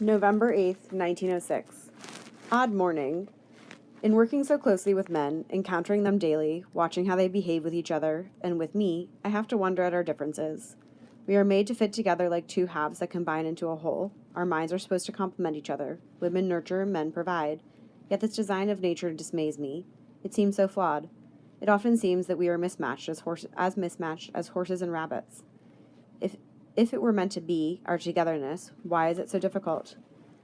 November 8th, 1906. Odd morning. In working so closely with men, encountering them daily, watching how they behave with each other, and with me, I have to wonder at our differences. We are made to fit together like two halves that combine into a whole. Our minds are supposed to complement each other. Women nurture, men provide. Yet this design of nature dismays me. It seems so flawed. It often seems that we are mismatched as horses and rabbits. If it were meant to be, our togetherness, why is it so difficult?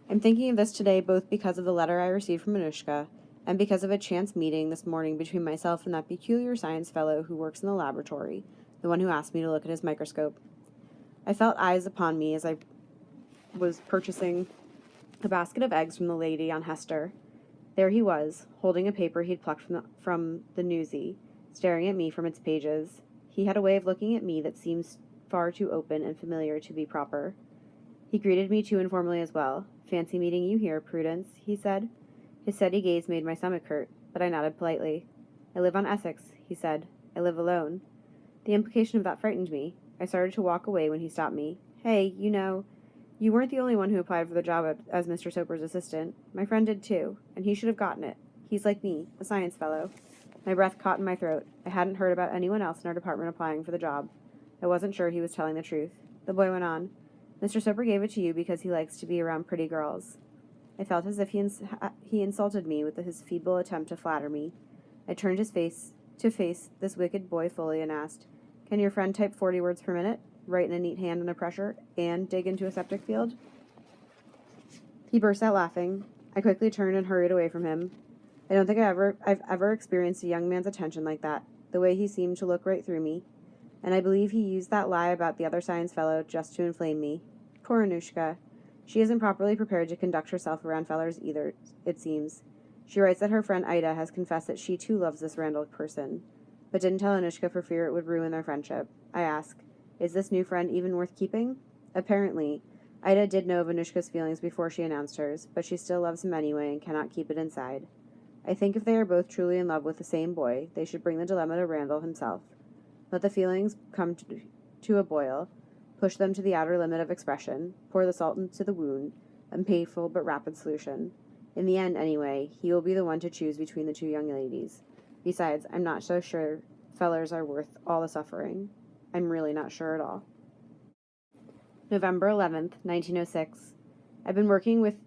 I'm thinking of this today both because of the letter I received from Anushka and because of a chance meeting this morning between myself and that peculiar science fellow who works in the laboratory, the one who asked me to look at his microscope. I felt eyes upon me as I was purchasing a basket of eggs from the lady on Hester. There he was, holding a paper he'd plucked from the Newsy, staring at me from its pages. He had a way of looking at me that seems far too open and familiar to be proper. He greeted me too informally as well. "Fancy meeting you here, Prudence," he said. His steady gaze made my stomach hurt, but I nodded politely. "I live on Essex," he said. "I live alone." The implication of that frightened me. I started to walk away when he stopped me. "Hey, you weren't the only one who applied for the job as Mr. Soper's assistant. My friend did too, and he should have gotten it. He's like me, a science fellow." My breath caught in my throat. I hadn't heard about anyone else in our department applying for the job. I wasn't sure he was telling the truth. The boy went on. "Mr. Soper gave it to you because he likes to be around pretty girls." I felt as if he insulted me with his feeble attempt to flatter me. I turned his face to face this wicked boy fully and asked, "Can your friend type 40 words per minute, write in a neat hand under pressure, and dig into a septic field?" He burst out laughing. I quickly turned and hurried away from him. I don't think I've ever experienced a young man's attention like that, the way he seemed to look right through me. And I believe he used that lie about the other science fellow just to inflame me. Poor Anushka. She isn't properly prepared to conduct herself around fellers either, it seems. She writes that her friend Ida has confessed that she too loves this Randall person, but didn't tell Anushka for fear it would ruin their friendship. I ask, is this new friend even worth keeping? Apparently, Ida did know of Anushka's feelings before she announced hers, but she still loves him anyway and cannot keep it inside. I think if they are both truly in love with the same boy, they should bring the dilemma to Randall himself. Let the feelings come to a boil, push them to the outer limit of expression, pour the salt into the wound, a painful but rapid solution. In the end, anyway, he will be the one to choose between the two young ladies. Besides, I'm not so sure fellers are worth all the suffering. I'm really not sure at all. November 11th, 1906. I've been working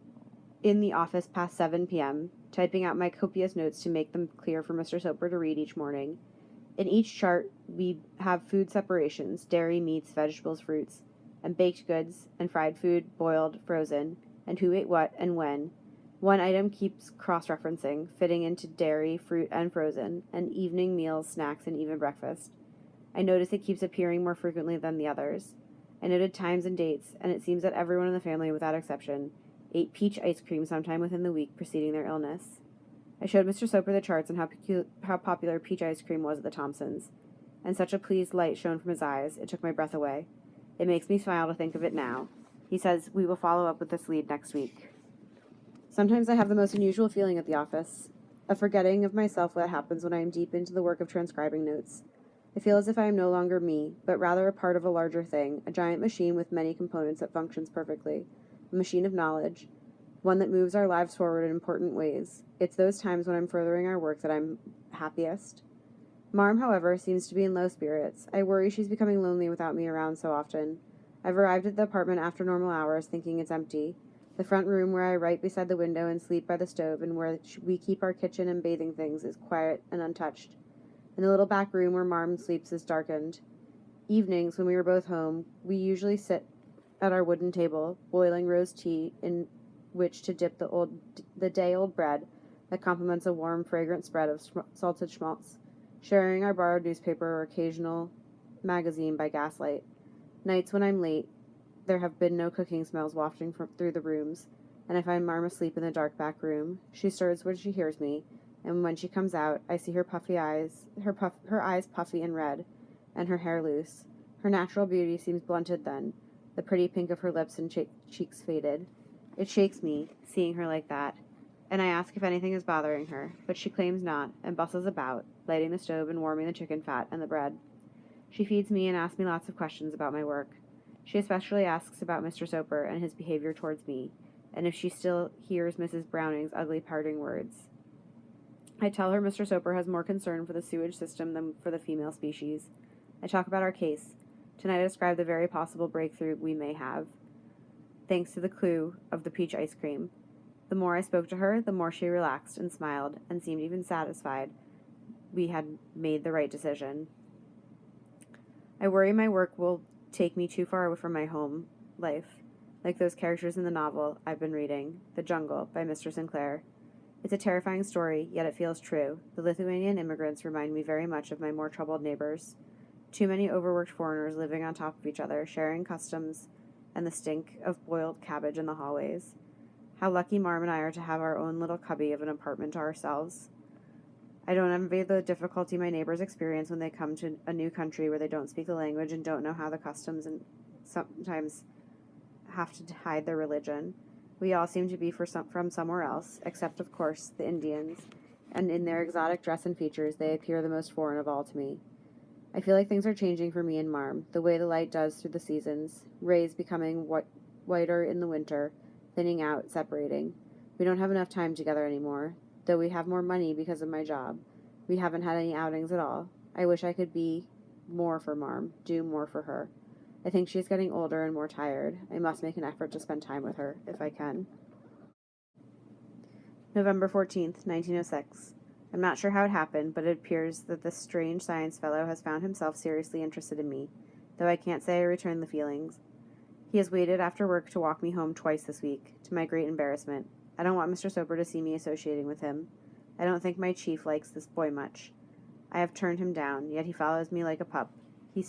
in the office past 7 p.m., typing out my copious notes to make them clear for Mr. Soper to read each morning. In each chart, we have food separations: dairy, meats, vegetables, fruits, and baked goods, and fried food, boiled, frozen, and who ate what and when. One item keeps cross-referencing, fitting into dairy, fruit, and frozen, and evening meals, snacks, and even breakfast. I notice it keeps appearing more frequently than the others. I noted times and dates, and it seems that everyone in the family, without exception, ate peach ice cream sometime within the week preceding their illness. I showed Mr. Soper the charts on how popular peach ice cream was at the Thompsons, and such a pleased light shone from his eyes, it took my breath away. It makes me smile to think of it now. He says we will follow up with this lead next week. Sometimes I have the most unusual feeling at the office, a forgetting of myself that happens when I am deep into the work of transcribing notes. I feel as if I am no longer me, but rather a part of a larger thing, a giant machine with many components that functions perfectly, a machine of knowledge, one that moves our lives forward in important ways. It's those times when I'm furthering our work that I'm happiest. Marm, however, seems to be in low spirits. I worry she's becoming lonely without me around so often. I've arrived at the apartment after normal hours, thinking it's empty. The front room where I write beside the window and sleep by the stove and where we keep our kitchen and bathing things is quiet and untouched. And the little back room where Marm sleeps is darkened. Evenings, when we were both home, we usually sit at our wooden table, boiling rose tea in which to dip the day-old bread that complements a warm, fragrant spread of salted schmaltz, sharing our borrowed newspaper or occasional magazine by gaslight. Nights when I'm late, there have been no cooking smells wafting through the rooms, and I find Marm asleep in the dark back room. She stirs when she hears me, and when she comes out, I see her eyes puffy and red, and her hair loose. Her natural beauty seems blunted then, the pretty pink of her lips and cheeks faded. It shakes me, seeing her like that, and I ask if anything is bothering her, but she claims not, and bustles about, lighting the stove and warming the chicken fat and the bread. She feeds me and asks me lots of questions about my work. She especially asks about Mr. Soper and his behavior towards me, and if she still hears Mrs. Browning's ugly parting words. I tell her Mr. Soper has more concern for the sewage system than for the female species. I talk about our case. Tonight I describe the very possible breakthrough we may have, thanks to the clue of the peach ice cream. The more I spoke to her, the more she relaxed and smiled and seemed even satisfied we had made the right decision. I worry my work will take me too far away from my home life, like those characters in the novel I've been reading, The Jungle by Mr. Sinclair. It's a terrifying story, yet it feels true. The Lithuanian immigrants remind me very much of my more troubled neighbors. Too many overworked foreigners living on top of each other, sharing customs and the stink of boiled cabbage in the hallways. How lucky Marm and I are to have our own little cubby of an apartment to ourselves. I don't envy the difficulty my neighbors experience when they come to a new country where they don't speak the language and don't know how the customs and sometimes have to hide their religion. We all seem to be from somewhere else, except, of course, the Indians, and in their exotic dress and features, they appear the most foreign of all to me. I feel like things are changing for me and Marm, the way the light does through the seasons, rays becoming whiter in the winter, thinning out, separating. We don't have enough time together anymore, though we have more money because of my job. We haven't had any outings at all. I wish I could be more for Marm, do more for her. I think she's getting older and more tired. I must make an effort to spend time with her, if I can. November 14th, 1906. I'm not sure how it happened, but it appears that this strange science fellow has found himself seriously interested in me, though I can't say I returned the feelings. He has waited after work to walk me home twice this week, to my great embarrassment. I don't want Mr. Soper to see me associating with him. I don't think my chief likes this boy much. I have turned him down, yet he follows me like a pup. His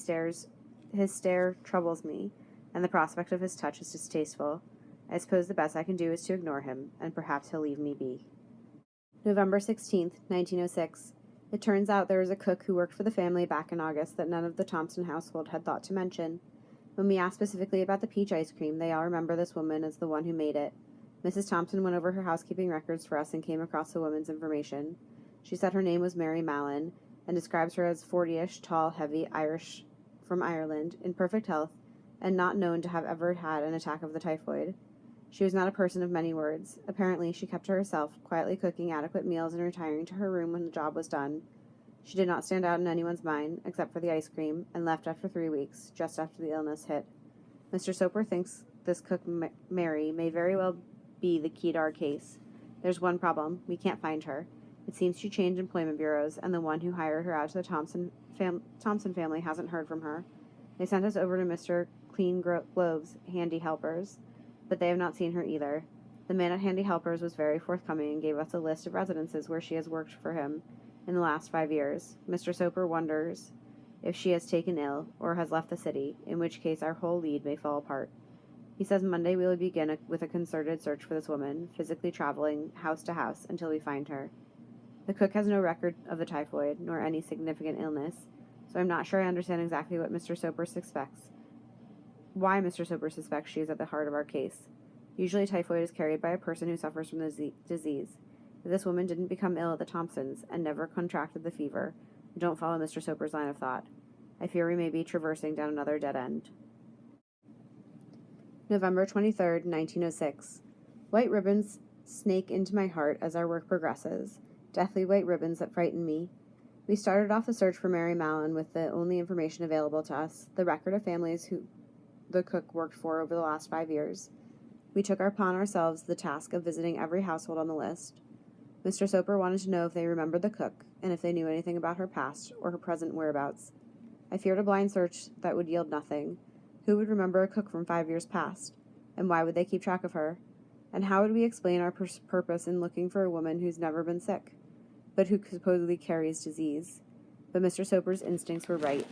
stare troubles me, and the prospect of his touch is distasteful. I suppose the best I can do is to ignore him, and perhaps he'll leave me be. November 16th, 1906. It turns out there was a cook who worked for the family back in August that none of the Thompson household had thought to mention. When we asked specifically about the peach ice cream, they all remember this woman as the one who made it. Mrs. Thompson went over her housekeeping records for us and came across the woman's information. She said her name was Mary Mallon, and describes her as 40-ish, tall, heavy, Irish from Ireland, in perfect health, and not known to have ever had an attack of the typhoid. She was not a person of many words. Apparently, she kept to herself, quietly cooking adequate meals and retiring to her room when the job was done. She did not stand out in anyone's mind, except for the ice cream, and left after 3 weeks, just after the illness hit. Mr. Soper thinks this cook Mary may very well be the key to our case. There's one problem. We can't find her. It seems she changed employment bureaus, and the one who hired her out to the Thompson family hasn't heard from her. They sent us over to Mr. Clean Glove's Handy Helpers, but they have not seen her either. The man at Handy Helpers was very forthcoming and gave us a list of residences where she has worked for him in the last 5 years. Mr. Soper wonders if she has taken ill or has left the city, in which case our whole lead may fall apart. He says Monday we will begin with a concerted search for this woman, physically traveling house to house until we find her. The cook has no record of the typhoid, nor any significant illness, so I'm not sure I understand exactly what Mr. Soper suspects. Why Mr. Soper suspects she is at the heart of our case. Usually typhoid is carried by a person who suffers from the disease. If this woman didn't become ill at the Thompsons and never contracted the fever, I don't follow Mr. Soper's line of thought. I fear we may be traversing down another dead end. November 23rd, 1906. White ribbons snake into my heart as our work progresses. Deathly white ribbons that frighten me. We started off the search for Mary Mallon with the only information available to us, the record of families who the cook worked for over the last 5 years. We took upon ourselves the task of visiting every household on the list. Mr. Soper wanted to know if they remembered the cook, and if they knew anything about her past or her present whereabouts. I feared a blind search that would yield nothing. Who would remember a cook from 5 years past? And why would they keep track of her? And how would we explain our purpose in looking for a woman who's never been sick, but who supposedly carries disease? But Mr. Soper's instincts were right.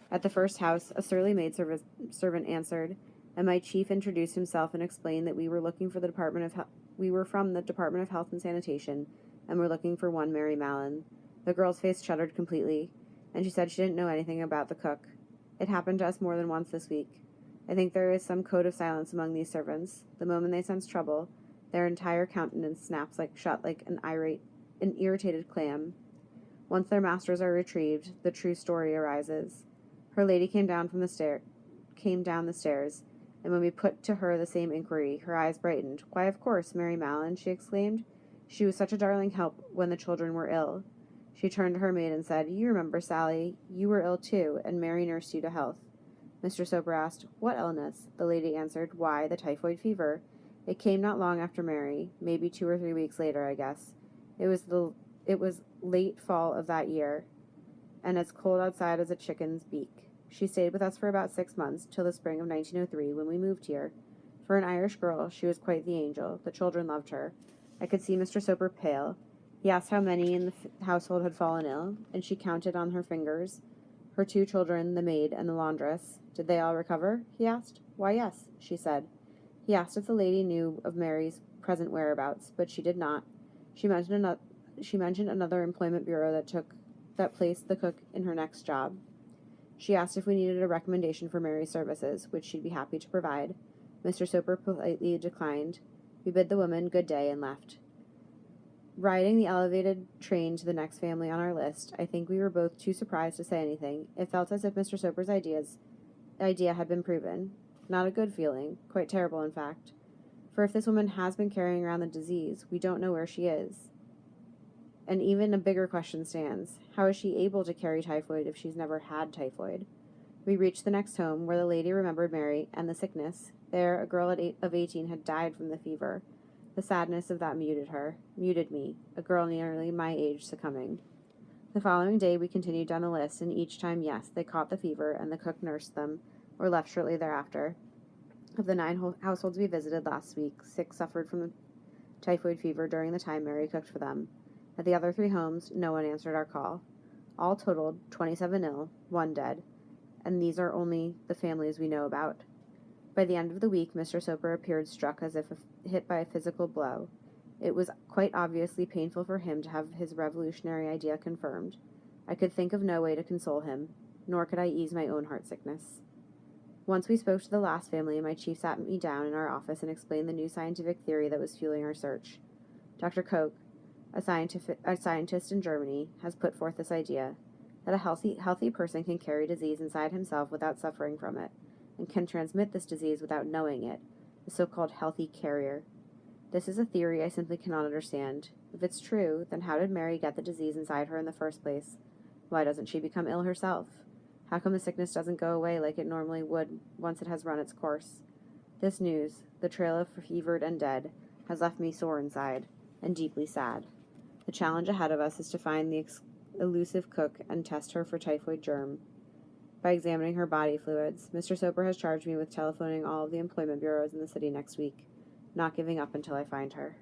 At the first house, a surly maidservant answered, and my chief introduced himself and explained that we were looking for we were from the Department of Health and Sanitation, and were looking for one Mary Mallon. The girl's face shuddered completely, and she said she didn't know anything about the cook. It happened to us more than once this week. I think there is some code of silence among these servants. The moment they sense trouble, their entire countenance snaps shut like an irritated clam. Once their masters are retrieved, the true story arises. Her lady came down the stairs, and when we put to her the same inquiry, her eyes brightened. "Why, of course, Mary Mallon," she exclaimed. "She was such a darling help when the children were ill." She turned to her maid and said, "You remember, Sally, you were ill too, and Mary nursed you to health." Mr. Soper asked, "What illness?" The lady answered, "Why, the typhoid fever. It came not long after Mary, maybe 2 or 3 weeks later, I guess. It was late fall of that year, and as cold outside as a chicken's beak. She stayed with us for about 6 months, till the spring of 1903, when we moved here. For an Irish girl, she was quite the angel. The children loved her." I could see Mr. Soper pale. He asked how many in the household had fallen ill, and she counted on her fingers. Her 2 children, the maid, and the laundress. "Did they all recover?" he asked. "Why, yes," she said. He asked if the lady knew of Mary's present whereabouts, but she did not. She mentioned another employment bureau that placed the cook in her next job. She asked if we needed a recommendation for Mary's services, which she'd be happy to provide. Mr. Soper politely declined. We bid the woman good day and left. Riding the elevated train to the next family on our list, I think we were both too surprised to say anything. It felt as if Mr. Soper's idea had been proven. Not a good feeling, quite terrible in fact. For if this woman has been carrying around the disease, we don't know where she is. And even a bigger question stands. How is she able to carry typhoid if she's never had typhoid? We reached the next home, where the lady remembered Mary and the sickness. There, a girl of 18 had died from the fever. The sadness of that muted me, a girl nearly my age succumbing. The following day we continued down the list, and each time, yes, they caught the fever, and the cook nursed them, or left shortly thereafter. Of the 9 households we visited last week, 6 suffered from the typhoid fever during the time Mary cooked for them. At the other 3 homes, no one answered our call. All totaled, 27 ill, 1 dead, and these are only the families we know about. By the end of the week, Mr. Soper appeared struck as if hit by a physical blow. It was quite obviously painful for him to have his revolutionary idea confirmed. I could think of no way to console him, nor could I ease my own heartsickness. Once we spoke to the last family, and my chief sat me down in our office and explained the new scientific theory that was fueling our search. Dr. Koch, a scientist in Germany, has put forth this idea, that a healthy person can carry disease inside himself without suffering from it, and can transmit this disease without knowing it, the so-called healthy carrier. This is a theory I simply cannot understand. If it's true, then how did Mary get the disease inside her in the first place? Why doesn't she become ill herself? How come the sickness doesn't go away like it normally would once it has run its course? This news, the trail of fevered and dead, has left me sore inside, and deeply sad. The challenge ahead of us is to find the elusive cook and test her for typhoid germ. By examining her body fluids, Mr. Soper has charged me with telephoning all of the employment bureaus in the city next week, not giving up until I find her.